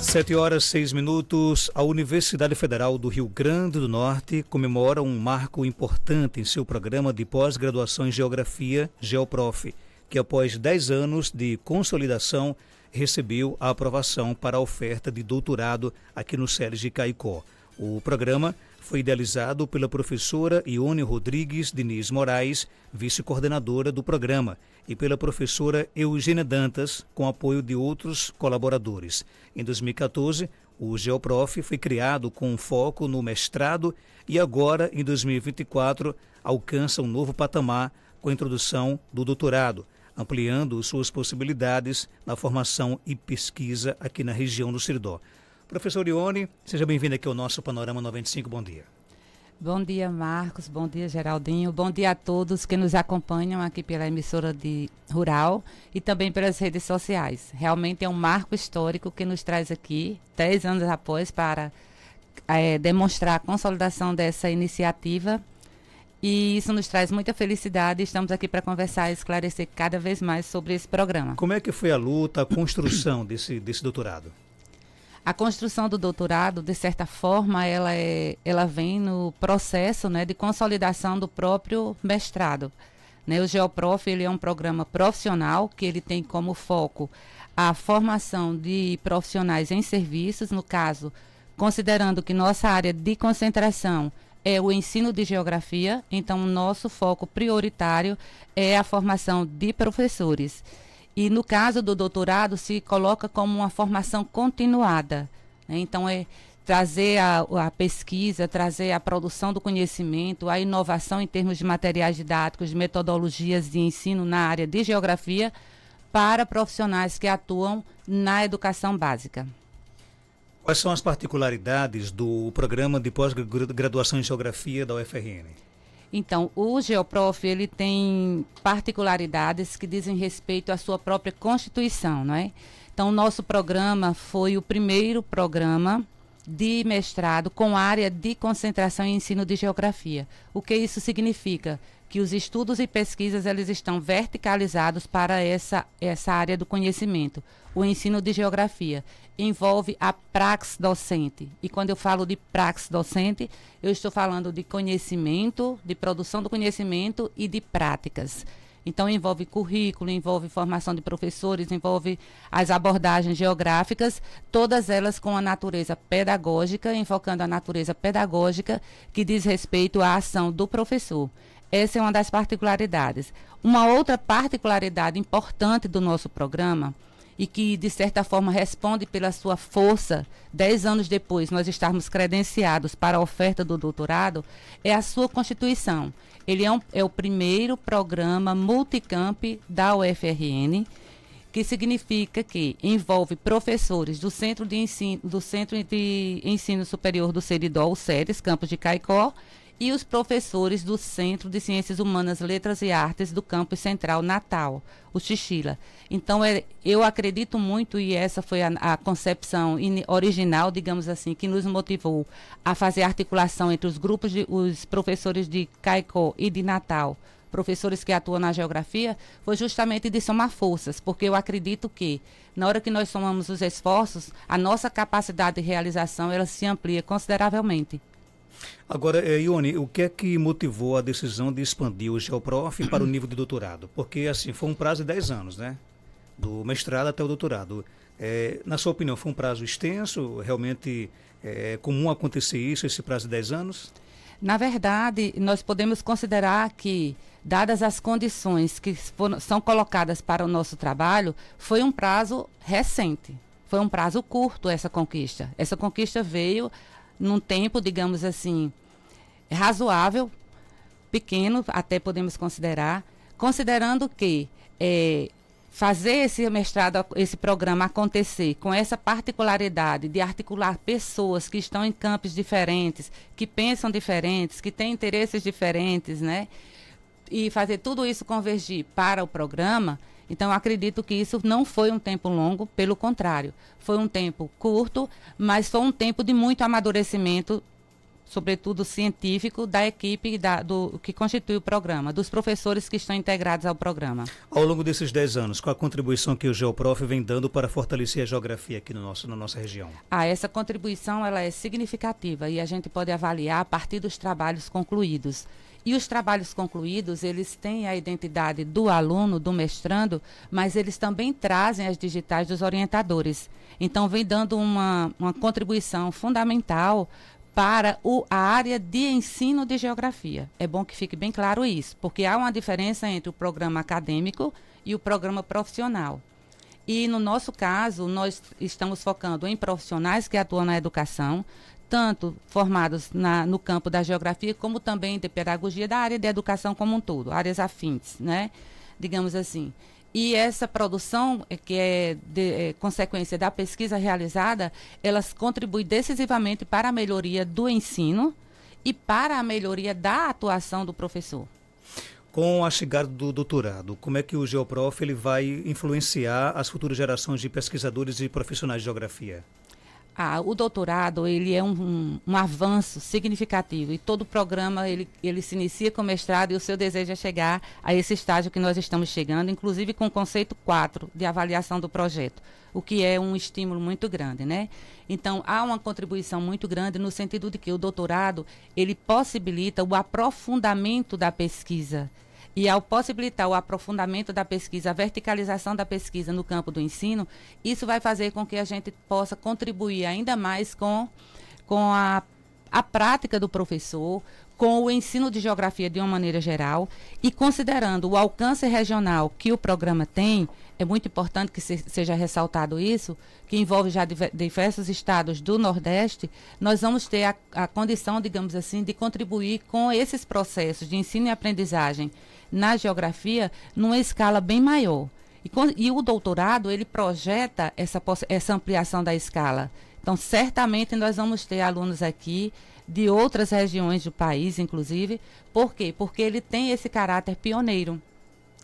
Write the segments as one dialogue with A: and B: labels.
A: 7h06. A Universidade Federal do Rio Grande do Norte comemora um marco importante em seu programa de pós-graduação em Geografia, GeoProf, que após 10 anos de consolidação recebeu a aprovação para a oferta de doutorado aqui no SERJ de Caicó. O programa foi idealizado pela professora Ione Rodrigues Diniz Moraes, vice-coordenadora do programa, e pela professora Eugênia Dantas, com apoio de outros colaboradores. Em 2014, o GeoProf foi criado com foco no mestrado e agora, em 2024, alcança um novo patamar com a introdução do doutorado, ampliando suas possibilidades na formação e pesquisa aqui na região do Seridó. Professor Ione, seja bem-vindo aqui ao nosso Panorama 95, bom dia.
B: Bom dia, Marcos, bom dia, Geraldinho, bom dia a todos que nos acompanham aqui pela emissora de Rural e também pelas redes sociais. Realmente é um marco histórico que nos traz aqui, 10 anos após, para demonstrar a consolidação dessa iniciativa. E isso nos traz muita felicidade. Estamos aqui para conversar e esclarecer cada vez mais sobre esse programa.
A: Como é que foi a luta, a construção desse doutorado?
B: A construção do doutorado, de certa forma, ela vem no processo, né, de consolidação do próprio mestrado. Né? O GeoProf ele é um programa profissional que ele tem como foco a formação de profissionais em serviços, no caso, considerando que nossa área de concentração é o ensino de geografia, então o nosso foco prioritário é a formação de professores. E no caso do doutorado se coloca como uma formação continuada, né? Então é trazer a pesquisa, trazer a produção do conhecimento, a inovação em termos de materiais didáticos, de metodologias de ensino na área de geografia para profissionais que atuam na educação básica.
A: Quais são as particularidades do programa de pós-graduação em Geografia da UFRN?
B: Então, o GeoProf ele tem particularidades que dizem respeito à sua própria Constituição, não é? Então, o nosso programa foi o primeiro programa de mestrado com área de concentração em ensino de geografia. O que isso significa? Que os estudos e pesquisas eles estão verticalizados para essa área do conhecimento. O ensino de geografia envolve a praxis docente. E quando eu falo de praxis docente, eu estou falando de conhecimento, de produção do conhecimento e de práticas. Então, envolve currículo, envolve formação de professores, envolve as abordagens geográficas, todas elas com a natureza pedagógica, enfocando a natureza pedagógica que diz respeito à ação do professor. Essa é uma das particularidades. Uma outra particularidade importante do nosso programa e que, de certa forma, responde pela sua força, 10 anos depois, nós estarmos credenciados para a oferta do doutorado, é a sua Constituição. Ele é o primeiro programa multicamp da UFRN, que significa que envolve professores do Centro de Ensino Superior do Seridó, o SERES, campus de Caicó, e os professores do Centro de Ciências Humanas, Letras e Artes do Campus Central Natal, o Xixila. Então, eu acredito muito, e essa foi a concepção original, digamos assim, que nos motivou a fazer articulação entre os grupos os professores de Caicó e de Natal, professores que atuam na geografia, foi justamente de somar forças, porque eu acredito que, na hora que nós somamos os esforços, a nossa capacidade de realização, ela se amplia consideravelmente.
A: Agora, Ione, o que é que motivou a decisão de expandir o GeoProf para o nível de doutorado? Porque, assim, foi um prazo de 10 anos, né? Do mestrado até o doutorado. Na sua opinião, foi um prazo extenso? Realmente é comum acontecer isso, esse prazo de 10 anos?
B: Na verdade, nós podemos considerar que, dadas as condições que são colocadas para o nosso trabalho, foi um prazo recente. Foi um prazo curto essa conquista. Essa conquista veio num tempo, digamos assim, razoável, pequeno, até podemos considerar, considerando que fazer esse mestrado, esse programa acontecer com essa particularidade de articular pessoas que estão em campos diferentes, que pensam diferentes, que têm interesses diferentes, né? E fazer tudo isso convergir para o programa. Então, eu acredito que isso não foi um tempo longo, pelo contrário, foi um tempo curto, mas foi um tempo de muito amadurecimento sobretudo científico, da equipe que constitui o programa, dos professores que estão integrados ao programa.
A: Ao longo desses 10 anos, qual a contribuição que o GeoProf vem dando para fortalecer a geografia aqui na nossa região?
B: Essa contribuição ela é significativa e a gente pode avaliar a partir dos trabalhos concluídos. E os trabalhos concluídos, eles têm a identidade do aluno, do mestrando, mas eles também trazem as digitais dos orientadores. Então, vem dando uma contribuição fundamental para a área de ensino de geografia. É bom que fique bem claro isso, porque há uma diferença entre o programa acadêmico e o programa profissional. E, no nosso caso, nós estamos focando em profissionais que atuam na educação, tanto formados no campo da geografia, como também de pedagogia, da área de educação como um todo, áreas afins, né? Digamos assim. E essa produção, que é consequência da pesquisa realizada, elas contribuem decisivamente para a melhoria do ensino e para a melhoria da atuação do professor.
A: Com a chegada do doutorado, como é que o GeoProf ele vai influenciar as futuras gerações de pesquisadores e profissionais de geografia?
B: O doutorado ele é um avanço significativo e todo programa ele se inicia com mestrado e o seu desejo é chegar a esse estágio que nós estamos chegando, inclusive com o conceito 4 de avaliação do projeto, o que é um estímulo muito grande, né? Então, há uma contribuição muito grande no sentido de que o doutorado ele possibilita o aprofundamento da pesquisa. E ao possibilitar o aprofundamento da pesquisa, a verticalização da pesquisa no campo do ensino, isso vai fazer com que a gente possa contribuir ainda mais com a prática do professor, com o ensino de geografia de uma maneira geral, e considerando o alcance regional que o programa tem, é muito importante que seja ressaltado isso, que envolve já diversos estados do Nordeste, nós vamos ter a condição, digamos assim, de contribuir com esses processos de ensino e aprendizagem na geografia numa escala bem maior. E o doutorado, ele projeta essa ampliação da escala. Então, certamente nós vamos ter alunos aqui de outras regiões do país, inclusive. Por quê? Porque ele tem esse caráter pioneiro.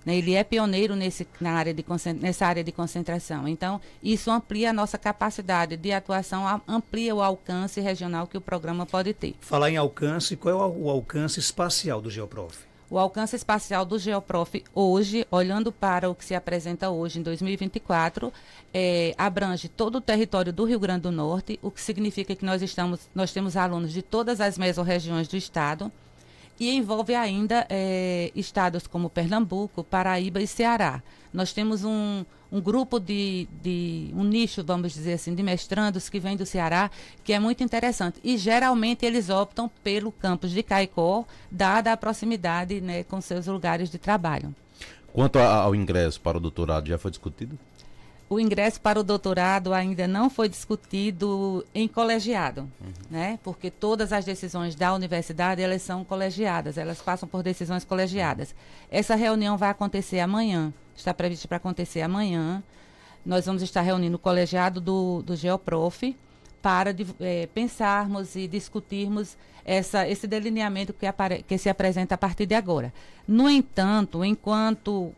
B: Né? Ele é pioneiro nessa área de concentração. Então, isso amplia a nossa capacidade de atuação, amplia o alcance regional que o programa pode ter.
A: Falar em alcance, qual é o alcance espacial do GeoProf?
B: O alcance espacial do GeoProf hoje, olhando para o que se apresenta hoje em 2024, abrange todo o território do Rio Grande do Norte, o que significa que nós temos alunos de todas as mesorregiões do estado e envolve ainda estados como Pernambuco, Paraíba e Ceará. Nós temos um grupo um nicho, vamos dizer assim, de mestrandos que vem do Ceará, que é muito interessante. E geralmente eles optam pelo campus de Caicó, dada a proximidade, né, com seus lugares de trabalho.
C: Quanto ao ingresso para o doutorado, já foi discutido?
B: O ingresso para o doutorado ainda não foi discutido em colegiado, né? Porque todas as decisões da universidade, elas são colegiadas, elas passam por decisões colegiadas. Essa reunião vai acontecer amanhã, está prevista para acontecer amanhã. Nós vamos estar reunindo o colegiado do GeoProf para pensarmos e discutirmos esse delineamento que se apresenta a partir de agora. No entanto, enquanto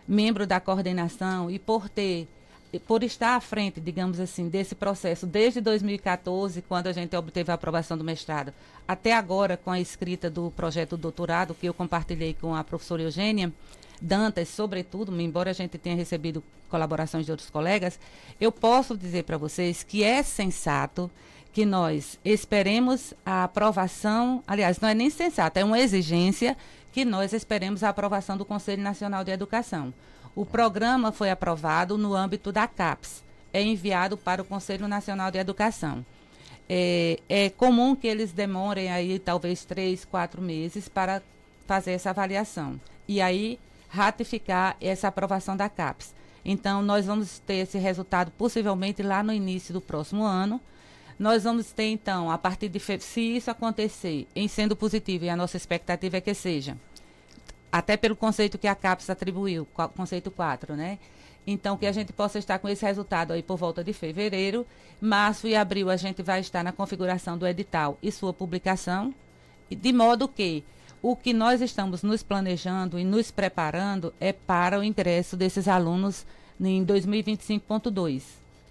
B: membro da coordenação e por estar à frente, digamos assim, desse processo desde 2014, quando a gente obteve a aprovação do mestrado, até agora com a escrita do projeto do doutorado, que eu compartilhei com a professora Eugênia Dantas, sobretudo, embora a gente tenha recebido colaborações de outros colegas, eu posso dizer para vocês que é sensato que nós esperemos a aprovação, aliás, não é nem sensato, é uma exigência que nós esperemos a aprovação do Conselho Nacional de Educação. O programa foi aprovado no âmbito da CAPES, é enviado para o Conselho Nacional de Educação. É comum que eles demorem aí talvez 3, 4 meses para fazer essa avaliação e aí ratificar essa aprovação da CAPES. Então, nós vamos ter esse resultado possivelmente lá no início do próximo ano. Nós vamos ter, então, a partir de se isso acontecer, em sendo positivo, e a nossa expectativa é que seja, até pelo conceito que a CAPES atribuiu, conceito 4, né? Então, que a gente possa estar com esse resultado aí por volta de fevereiro. Março e abril a gente vai estar na configuração do edital e sua publicação, de modo que o que nós estamos nos planejando e nos preparando é para o ingresso desses alunos em 2025.2.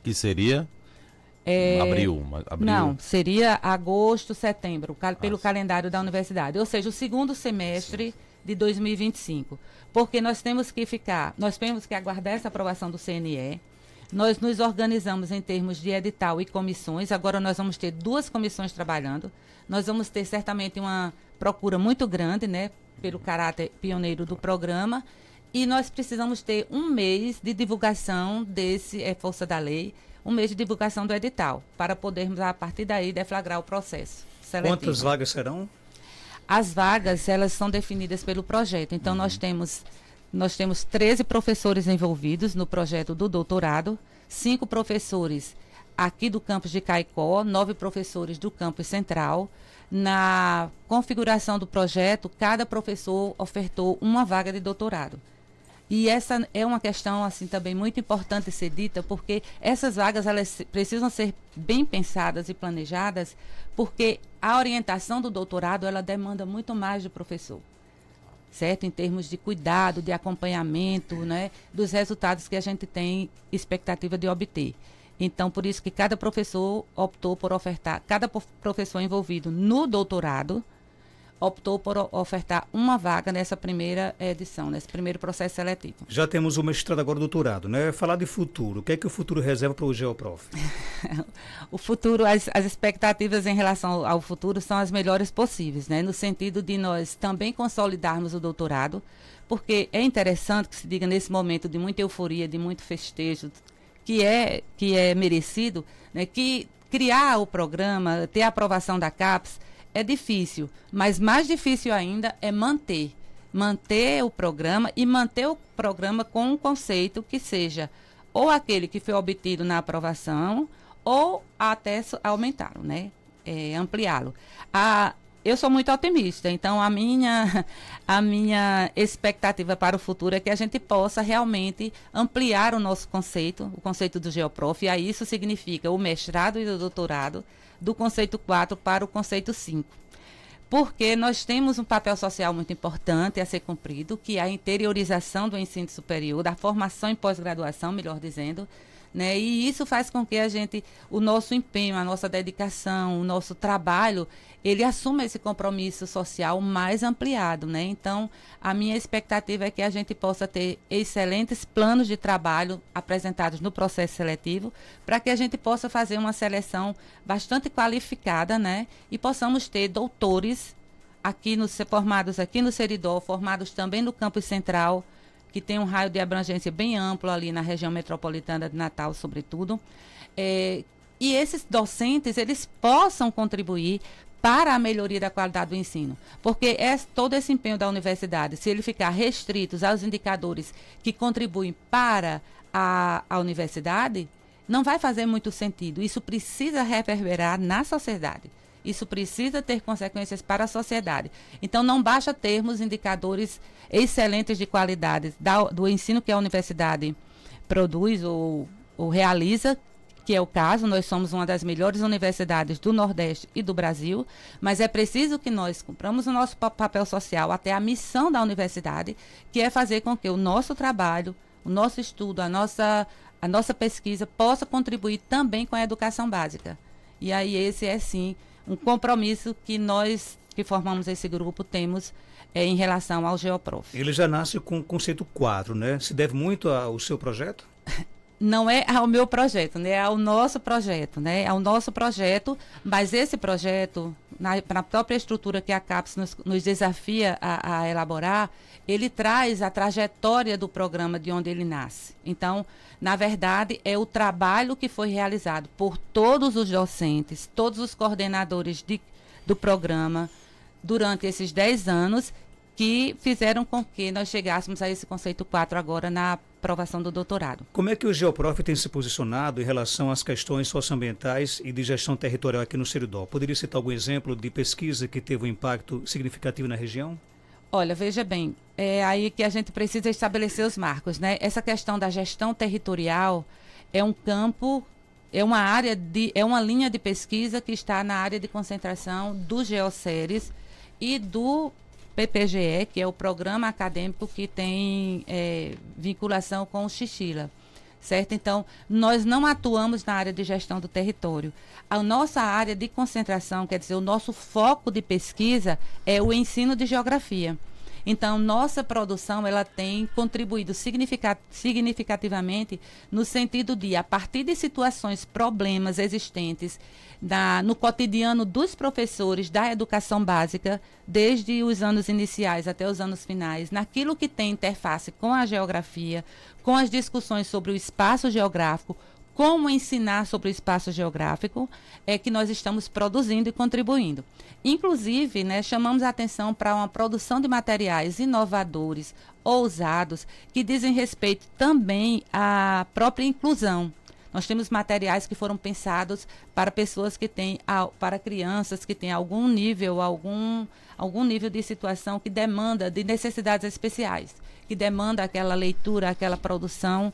C: Que seria? Abril.
B: Não, seria agosto, setembro, pelo calendário da universidade. Ou seja, o segundo semestre de 2025. Porque nós temos que aguardar essa aprovação do CNE. Nós nos organizamos em termos de edital e comissões. Agora nós vamos ter 2 comissões trabalhando. Nós vamos ter certamente uma procura muito grande, né, pelo caráter pioneiro do programa. E nós precisamos ter 1 mês de divulgação desse, força da lei, 1 mês de divulgação do edital, para podermos, a partir daí, deflagrar o processo seletivo.
A: Quantas vagas serão?
B: As vagas, elas são definidas pelo projeto. Então, nós temos 13 professores envolvidos no projeto do doutorado, 5 professores aqui do campus de Caicó, 9 professores do campus central. Na configuração do projeto, cada professor ofertou 1 vaga de doutorado. E essa é uma questão assim também muito importante ser dita, porque essas vagas elas precisam ser bem pensadas e planejadas, porque a orientação do doutorado ela demanda muito mais do professor, certo? Em termos de cuidado, de acompanhamento, né, dos resultados que a gente tem expectativa de obter. Então, por isso que cada professor optou por ofertar, cada professor envolvido no doutorado optou por ofertar 1 vaga nessa primeira edição, nesse primeiro processo seletivo.
A: Já temos o mestrado, agora o doutorado, né? Falar de futuro, o que é que o futuro reserva para o Geoprof?
B: O futuro, as expectativas em relação ao futuro são as melhores possíveis, né? No sentido de nós também consolidarmos o doutorado, porque é interessante que se diga nesse momento de muita euforia, de muito festejo, que é merecido, né? Que criar o programa, ter a aprovação da CAPES, é difícil, mas mais difícil ainda é manter o programa e manter o programa com um conceito que seja ou aquele que foi obtido na aprovação ou até aumentá-lo, né? Ampliá-lo. Eu sou muito otimista, então a minha expectativa para o futuro é que a gente possa realmente ampliar o nosso conceito, o conceito do Geoprof, e aí isso significa o mestrado e o doutorado, do conceito 4 para o conceito 5. Porque nós temos um papel social muito importante a ser cumprido, que é a interiorização do ensino superior, da formação em pós-graduação, melhor dizendo, né? E isso faz com que o nosso empenho, a nossa dedicação, o nosso trabalho, ele assuma esse compromisso social mais ampliado, né? Então, a minha expectativa é que a gente possa ter excelentes planos de trabalho apresentados no processo seletivo, para que a gente possa fazer uma seleção bastante qualificada, né? E possamos ter doutores formados aqui no Seridó, formados também no campus central, que tem um raio de abrangência bem amplo ali na região metropolitana de Natal, sobretudo. E esses docentes, eles possam contribuir para a melhoria da qualidade do ensino. Porque todo esse empenho da universidade, se ele ficar restrito aos indicadores que contribuem para a universidade, não vai fazer muito sentido. Isso precisa reverberar na sociedade. Isso precisa ter consequências para a sociedade. Então, não basta termos indicadores excelentes de qualidade do ensino que a universidade produz ou realiza, que é o caso. Nós somos uma das melhores universidades do Nordeste e do Brasil, mas é preciso que nós cumpramos o nosso papel social, até a missão da universidade, que é fazer com que o nosso trabalho, o nosso estudo, a nossa pesquisa possa contribuir também com a educação básica. E aí esse é, sim, um compromisso que nós, que formamos esse grupo, temos em relação ao Geoprof.
A: Ele já nasce com o conceito 4, né? Se deve muito ao seu projeto?
B: Não é ao meu projeto, né? É ao nosso projeto, né? É ao nosso projeto, mas esse projeto, na própria estrutura que a CAPES nos desafia a elaborar, ele traz a trajetória do programa de onde ele nasce. Então, na verdade, é o trabalho que foi realizado por todos os docentes, todos os coordenadores do programa durante esses 10 anos, que fizeram com que nós chegássemos a esse conceito 4 agora na aprovação do doutorado.
A: Como é que o Geoprof tem se posicionado em relação às questões socioambientais e de gestão territorial aqui no Seridó? Poderia citar algum exemplo de pesquisa que teve um impacto significativo na região?
B: Olha, veja bem, é aí que a gente precisa estabelecer os marcos, né? Essa questão da gestão territorial é um campo, é uma linha de pesquisa que está na área de concentração do GeoCeres e do PPGE, que é o programa acadêmico que tem vinculação com o Xixila, certo? Então, nós não atuamos na área de gestão do território. A nossa área de concentração, quer dizer, o nosso foco de pesquisa é o ensino de geografia. Então, nossa produção ela tem contribuído significativamente no sentido de, a partir de situações, problemas existentes no cotidiano dos professores da educação básica, desde os anos iniciais até os anos finais, naquilo que tem interface com a geografia, com as discussões sobre o espaço geográfico, como ensinar sobre o espaço geográfico, é que nós estamos produzindo e contribuindo. Inclusive, né, chamamos a atenção para uma produção de materiais inovadores, ousados, que dizem respeito também à própria inclusão. Nós temos materiais que foram pensados para pessoas que têm, para crianças que têm algum nível de situação que demanda de necessidades especiais, que demanda aquela leitura, aquela produção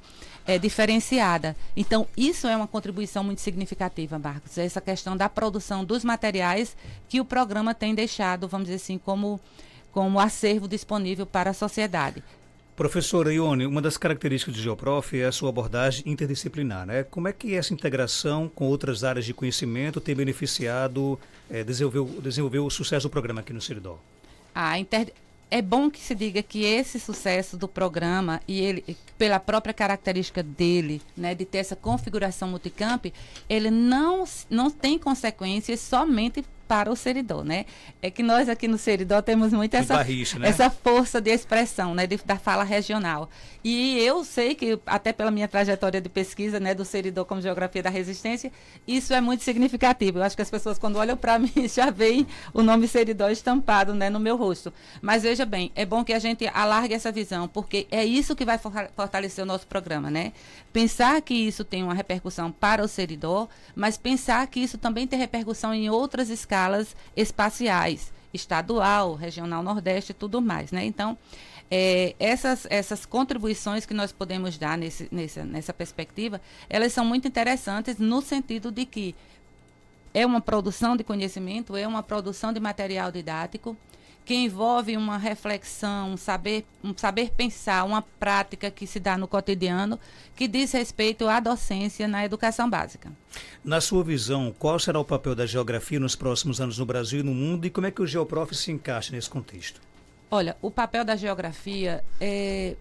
B: diferenciada. Então, isso é uma contribuição muito significativa, Marcos, essa questão da produção dos materiais que o programa tem deixado, vamos dizer assim, como acervo disponível para a sociedade.
A: Professora Ione, uma das características do GeoProf é a sua abordagem interdisciplinar, né? Como é que essa integração com outras áreas de conhecimento tem beneficiado, desenvolver o sucesso do programa aqui no Seridó?
B: É bom que se diga que esse sucesso do programa, e ele, pela própria característica dele, né, de ter essa configuração multicamp, ele não tem consequências somente para o Seridó, né? É que nós aqui no Seridó temos muito essa força de expressão, né, da fala regional. E eu sei que, até pela minha trajetória de pesquisa, né, do Seridó como Geografia da Resistência, isso é muito significativo. Eu acho que as pessoas, quando olham para mim, já veem o nome Seridó estampado, né, no meu rosto. Mas veja bem, é bom que a gente alargue essa visão, porque é isso que vai fortalecer o nosso programa, né? Pensar que isso tem uma repercussão para o Seridó, mas pensar que isso também tem repercussão em outras escalas espaciais, estadual, regional Nordeste e tudo mais, né? Então, essas contribuições que nós podemos dar nessa perspectiva, elas são muito interessantes no sentido de que é uma produção de conhecimento, é uma produção de material didático que envolve uma reflexão, um saber pensar, uma prática que se dá no cotidiano, que diz respeito à docência na educação básica.
A: Na sua visão, qual será o papel da geografia nos próximos anos no Brasil e no mundo, e como é que o GeoProf se encaixa nesse contexto?
B: Olha, o papel da geografia é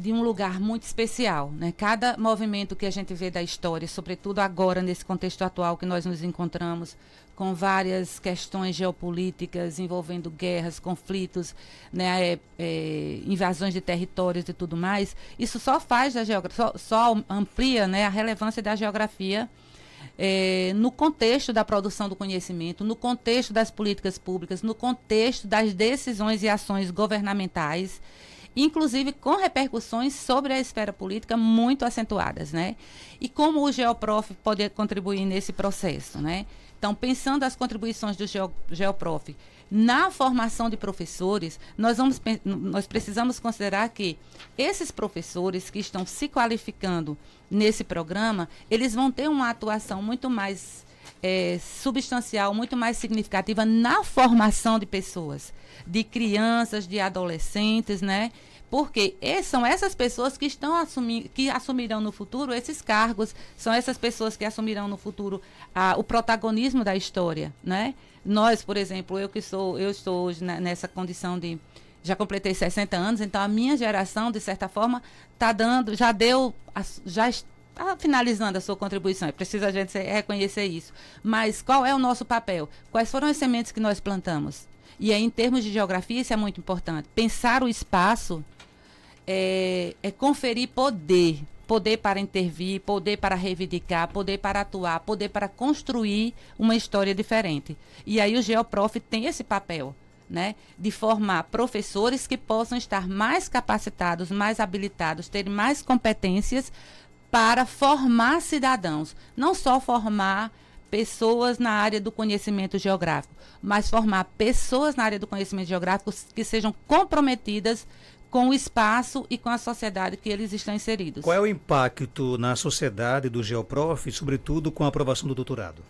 B: de um lugar muito especial, né? Cada movimento que a gente vê da história, sobretudo agora nesse contexto atual que nós nos encontramos, com várias questões geopolíticas envolvendo guerras, conflitos, né, invasões de territórios e tudo mais, isso só faz da geografia, só amplia, né, a relevância da geografia no contexto da produção do conhecimento, no contexto das políticas públicas, no contexto das decisões e ações governamentais, inclusive com repercussões sobre a esfera política muito acentuadas, né? E como o GeoProf pode contribuir nesse processo, né? Então, pensando as contribuições do GeoProf na formação de professores, nós precisamos considerar que esses professores que estão se qualificando nesse programa, eles vão ter uma atuação muito mais substancial, muito mais significativa na formação de pessoas, de crianças, de adolescentes, né? Porque são essas pessoas que que assumirão no futuro esses cargos, são essas pessoas que assumirão no futuro o protagonismo da história, né? Nós, por exemplo, eu estou hoje nessa condição de já completei 60 anos, então a minha geração, de certa forma, já está finalizando a sua contribuição. É preciso a gente reconhecer isso. Mas qual é o nosso papel? Quais foram as sementes que nós plantamos? E aí, em termos de geografia, isso é muito importante. Pensar o espaço é conferir poder. Poder para intervir, poder para reivindicar, poder para atuar, poder para construir uma história diferente. E aí o GeoProf tem esse papel, né, de formar professores que possam estar mais capacitados, mais habilitados, terem mais competências para formar cidadãos. Não só formar pessoas na área do conhecimento geográfico, mas formar pessoas na área do conhecimento geográfico que sejam comprometidas com o espaço e com a sociedade que eles estão inseridos.
A: Qual é o impacto na sociedade do GeoProf, sobretudo com a aprovação do doutorado?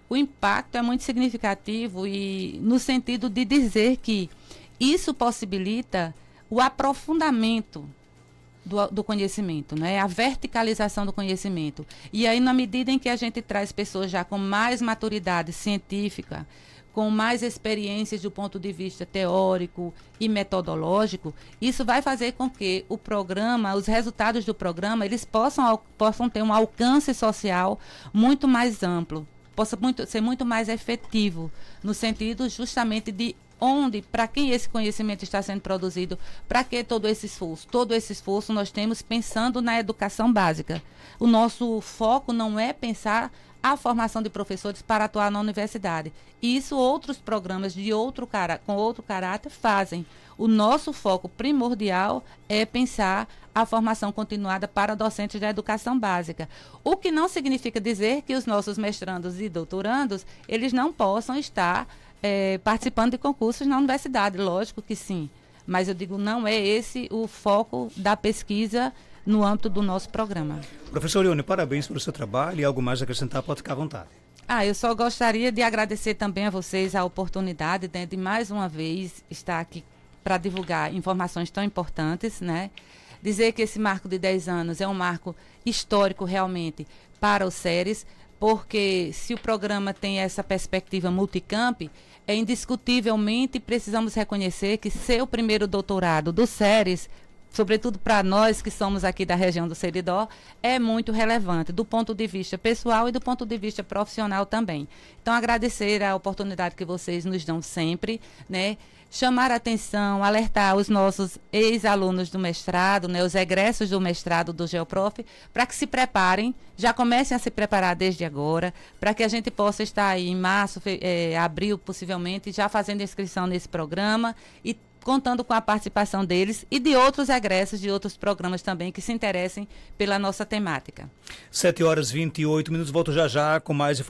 B: O impacto é muito significativo e no sentido de dizer que isso possibilita o aprofundamento do conhecimento, né? A verticalização do conhecimento. E aí, na medida em que a gente traz pessoas já com mais maturidade científica, com mais experiências do ponto de vista teórico e metodológico, isso vai fazer com que o programa, os resultados do programa, eles possam ter um alcance social muito mais amplo, possa ser muito mais efetivo, no sentido justamente de onde, para quem esse conhecimento está sendo produzido, para que todo esse esforço? Todo esse esforço nós temos pensando na educação básica. O nosso foco não é pensar a formação de professores para atuar na universidade. Isso outros programas com outro caráter fazem. O nosso foco primordial é pensar a formação continuada para docentes da educação básica. O que não significa dizer que os nossos mestrandos e doutorandos, eles não possam estar participando de concursos na universidade. Lógico que sim. Mas eu digo, não é esse o foco da pesquisa no âmbito do nosso programa.
A: Professor Ione, parabéns pelo seu trabalho e algo mais a acrescentar, pode ficar à vontade.
B: Eu só gostaria de agradecer também a vocês a oportunidade, né, de mais uma vez estar aqui para divulgar informações tão importantes, né? Dizer que esse marco de 10 anos é um marco histórico realmente para o SERES, porque se o programa tem essa perspectiva multicamp, indiscutivelmente precisamos reconhecer que ser o primeiro doutorado do SERES, sobretudo para nós que somos aqui da região do Seridó, é muito relevante, do ponto de vista pessoal e do ponto de vista profissional também. Então, agradecer a oportunidade que vocês nos dão sempre, né? Chamar a atenção, alertar os nossos ex-alunos do mestrado, né, os egressos do mestrado do GeoProf, para que se preparem, já comecem a se preparar desde agora, para que a gente possa estar aí em março, abril, possivelmente, já fazendo inscrição nesse programa e contando com a participação deles e de outros egressos de outros programas também que se interessem pela nossa temática.
A: 7h28, volto já com mais informações.